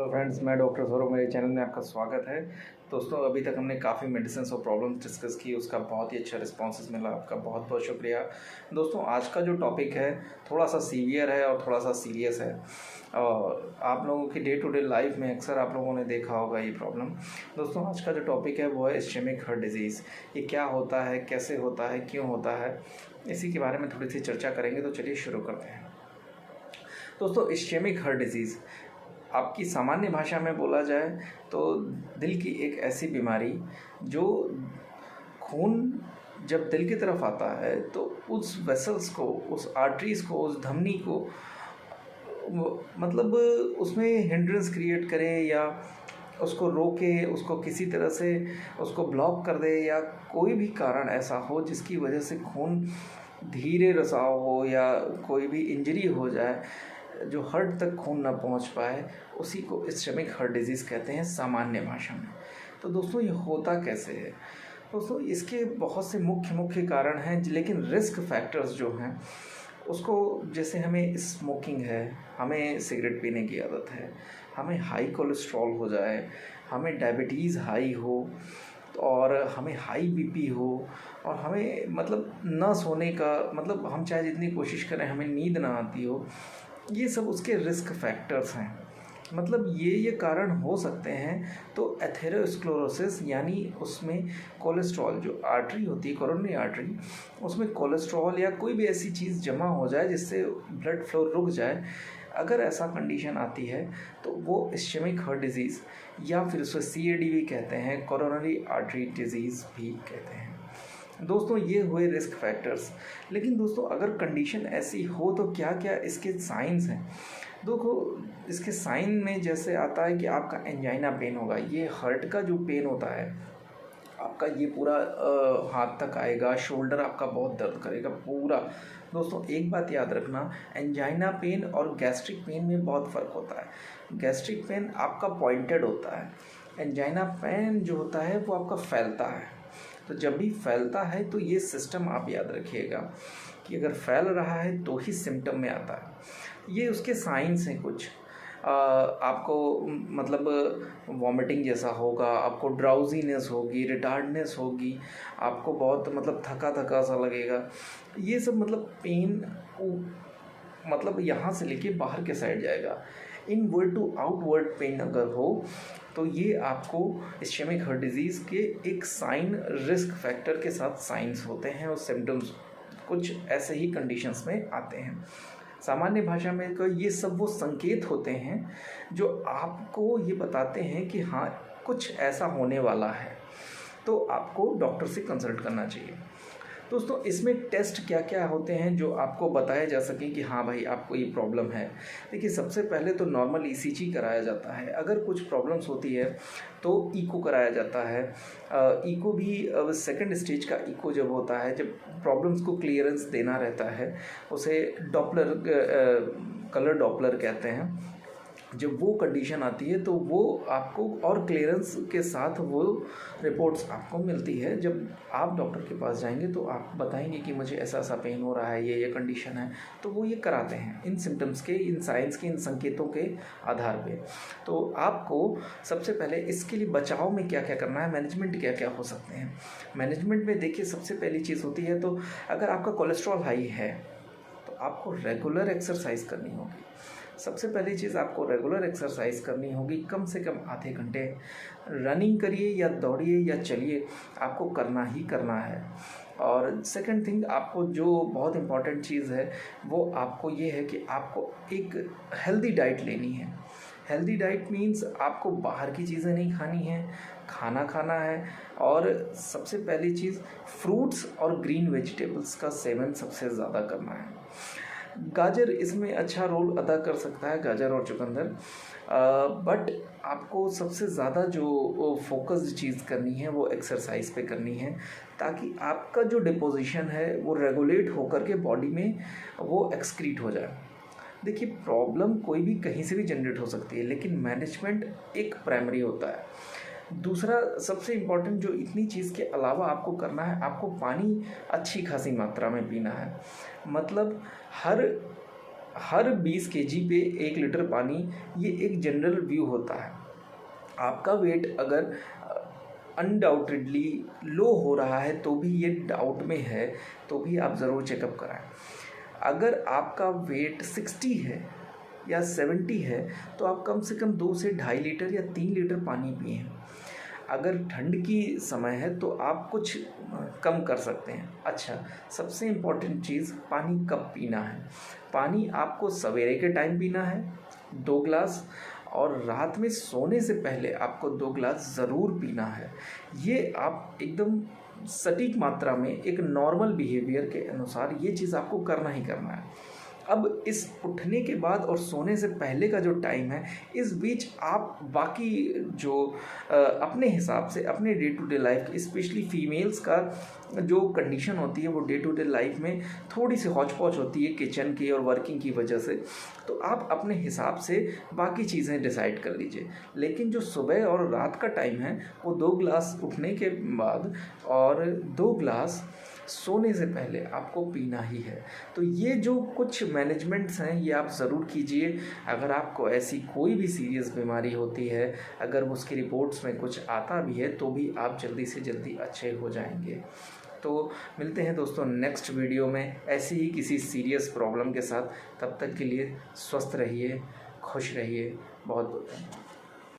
Hello friends, मैं doctor Saurabh, मेरे channel में आपका स्वागत है। दोस्तों, अभी तक हमने काफ़ी मेडिसिन और प्रॉब्लम्स डिस्कस की, उसका बहुत ही अच्छा रिस्पॉन्सेस मिला। आपका बहुत बहुत शुक्रिया। दोस्तों, आज का जो टॉपिक है थोड़ा सा सीवियर है और थोड़ा सा सीरियस है, और आप लोगों की डे टू डे लाइफ में अक्सर आप लोगों ने देखा होगा ये प्रॉब्लम। दोस्तों, आज का जो टॉपिक है वो है इस्केमिक हार्ट डिजीज़। ये क्या होता है, कैसे होता है, क्यों होता है, इसी के बारे में थोड़ी सी चर्चा करेंगे। तो चलिए शुरू करते हैं। दोस्तों, इस्केमिक हार्ट डिजीज़ आपकी सामान्य भाषा में बोला जाए तो दिल की एक ऐसी बीमारी जो खून जब दिल की तरफ आता है तो उस वेसल्स को, उस आर्टरीज़ को, उस धमनी को मतलब उसमें हिंड्रेंस क्रिएट करे या उसको रोके, उसको किसी तरह से उसको ब्लॉक कर दे, या कोई भी कारण ऐसा हो जिसकी वजह से खून धीरे रिसाव हो या कोई भी इंजरी हो जाए, जो हार्ट तक खून ना पहुंच पाए, उसी को इस्केमिक हार्ट डिजीज़ कहते हैं सामान्य भाषा में। तो दोस्तों, ये होता कैसे है? दोस्तों, इसके बहुत से मुख्य कारण हैं, लेकिन रिस्क फैक्टर्स जो हैं उसको, जैसे हमें स्मोकिंग है, हमें सिगरेट पीने की आदत है, हमें हाई कोलेस्ट्रॉल हो जाए, हमें डायबिटीज़ हाई हो, और हमें हाई बीपी हो, और हमें मतलब ना सोने का, मतलब हम चाहे जितनी कोशिश करें हमें नींद ना आती हो, ये सब उसके रिस्क फैक्टर्स हैं। मतलब ये कारण हो सकते हैं। तो एथेरोस्क्लेरोसिस यानी उसमें कोलेस्ट्रॉल, जो आर्टरी होती है, कोरोनरी आर्टरी, उसमें कोलेस्ट्रॉल या कोई भी ऐसी चीज़ जमा हो जाए जिससे ब्लड फ्लो रुक जाए, अगर ऐसा कंडीशन आती है तो वो इस्केमिक हार्ट डिजीज़, या फिर उसे CAD भी कहते हैं, कोरोनरी आर्टरी डिजीज़ भी कहते हैं। दोस्तों, ये हुए रिस्क फैक्टर्स। लेकिन दोस्तों, अगर कंडीशन ऐसी हो तो क्या क्या इसके साइंस हैं? देखो, इसके साइन में जैसे आता है कि आपका एंजाइना पेन होगा। ये हार्ट का जो पेन होता है आपका, ये पूरा हाथ तक आएगा, शोल्डर आपका बहुत दर्द करेगा पूरा। दोस्तों, एक बात याद रखना, एंजाइना पेन और गैस्ट्रिक पेन में बहुत फ़र्क होता है। गैस्ट्रिक पेन आपका पॉइंटेड होता है, एंजाइना पेन जो होता है वो आपका फैलता है। तो जब भी फैलता है तो ये सिस्टम आप याद रखिएगा कि अगर फैल रहा है तो ही सिम्टम में आता है। ये उसके साइंस हैं कुछ। आपको मतलब वॉमिटिंग जैसा होगा, आपको ड्राउजीनेस होगी, रिटार्डनेस होगी, आपको बहुत मतलब थका थका सा लगेगा। ये सब मतलब पेन मतलब यहाँ से लेके बाहर के साइड जाएगा। इनवर्ड टू आउटवर्ड पेन अगर हो तो ये आपको इस्केमिक हार्ट डिजीज़ के एक साइन, रिस्क फैक्टर के साथ साइंस होते हैं, और सिम्टम्स कुछ ऐसे ही कंडीशंस में आते हैं। सामान्य भाषा में ये सब वो संकेत होते हैं जो आपको ये बताते हैं कि हाँ, कुछ ऐसा होने वाला है, तो आपको डॉक्टर से कंसल्ट करना चाहिए। दोस्तों, इसमें टेस्ट क्या क्या होते हैं जो आपको बताया जा सके कि हाँ भाई, आपको ये प्रॉब्लम है? देखिए, सबसे पहले तो नॉर्मल ECG कराया जाता है। अगर कुछ प्रॉब्लम्स होती है तो इको कराया जाता है। इको भी सेकंड स्टेज का इको जब होता है, जब प्रॉब्लम्स को क्लियरेंस देना रहता है, उसे डॉपलर, कलर डॉपलर कहते हैं। जब वो कंडीशन आती है तो वो आपको, और क्लियरेंस के साथ वो रिपोर्ट्स आपको मिलती है। जब आप डॉक्टर के पास जाएंगे तो आप बताएंगे कि मुझे ऐसा ऐसा पेन हो रहा है, ये कंडीशन है, तो वो ये कराते हैं इन सिम्टम्स के, इन साइंस के, इन संकेतों के आधार पे। तो आपको सबसे पहले इसके लिए बचाव में क्या क्या करना है, मैनेजमेंट क्या क्या हो सकते हैं। मैनेजमेंट में देखिए, सबसे पहली चीज़ होती है, तो अगर आपका कोलेस्ट्रॉल हाई है तो आपको रेगुलर एक्सरसाइज करनी होगी। सबसे पहली चीज़, आपको रेगुलर एक्सरसाइज करनी होगी, कम से कम आधे घंटे रनिंग करिए या दौड़िए या चलिए, आपको करना ही करना है। और सेकंड थिंग, आपको जो बहुत इम्पॉर्टेंट चीज़ है वो आपको ये है कि आपको एक हेल्दी डाइट लेनी है। हेल्दी डाइट मीन्स आपको बाहर की चीज़ें नहीं खानी है, खाना खाना है, और सबसे पहली चीज़ फ्रूट्स और ग्रीन वेजिटेबल्स का सेवन सबसे ज़्यादा करना है। गाजर इसमें अच्छा रोल अदा कर सकता है, गाजर और चुकंदर, बट आपको सबसे ज़्यादा जो फोकस्ड चीज़ करनी है वो एक्सरसाइज पे करनी है, ताकि आपका जो डिपोजिशन है वो रेगुलेट होकर के बॉडी में वो एक्सक्रीट हो जाए। देखिए, प्रॉब्लम कोई भी कहीं से भी जनरेट हो सकती है, लेकिन मैनेजमेंट एक प्राइमरी होता है। दूसरा सबसे इम्पॉर्टेंट जो इतनी चीज़ के अलावा आपको करना है, आपको पानी अच्छी खासी मात्रा में पीना है। मतलब हर हर 20 केजी पे 1 लीटर पानी, ये एक जनरल व्यू होता है। आपका वेट अगर अनडाउटेडली लो हो रहा है तो भी ये डाउट में है तो भी आप ज़रूर चेकअप कराएं। अगर आपका वेट 60 है या 70 है तो आप कम से कम 2 से 2.5 लीटर या 3 लीटर पानी पिएं। अगर ठंड की समय है तो आप कुछ कम कर सकते हैं। अच्छा, सबसे इम्पॉर्टेंट चीज़, पानी कब पीना है। पानी आपको सवेरे के टाइम पीना है 2 ग्लास, और रात में सोने से पहले आपको 2 ग्लास ज़रूर पीना है। ये आप एकदम सटीक मात्रा में एक नॉर्मल बिहेवियर के अनुसार ये चीज़ आपको करना ही करना है। अब इस उठने के बाद और सोने से पहले का जो टाइम है, इस बीच आप बाकी जो अपने हिसाब से अपने day to day life, specially females का जो कंडीशन होती है वो डे टू डे लाइफ में थोड़ी सी हौच पौच होती है किचन की और वर्किंग की वजह से, तो आप अपने हिसाब से बाकी चीज़ें डिसाइड कर लीजिए। लेकिन जो सुबह और रात का टाइम है वो 2 ग्लास उठने के बाद और 2 ग्लास सोने से पहले आपको पीना ही है। तो ये जो कुछ मैनेजमेंट्स हैं ये आप ज़रूर कीजिए। अगर आपको ऐसी कोई भी सीरियस बीमारी होती है, अगर उसकी रिपोर्ट्स में कुछ आता भी है तो भी आप जल्दी से जल्दी अच्छे हो जाएंगे। तो मिलते हैं दोस्तों नेक्स्ट वीडियो में ऐसी ही किसी सीरियस प्रॉब्लम के साथ। तब तक के लिए स्वस्थ रहिए, खुश रहिए। बहुत बहुत धन्यवाद।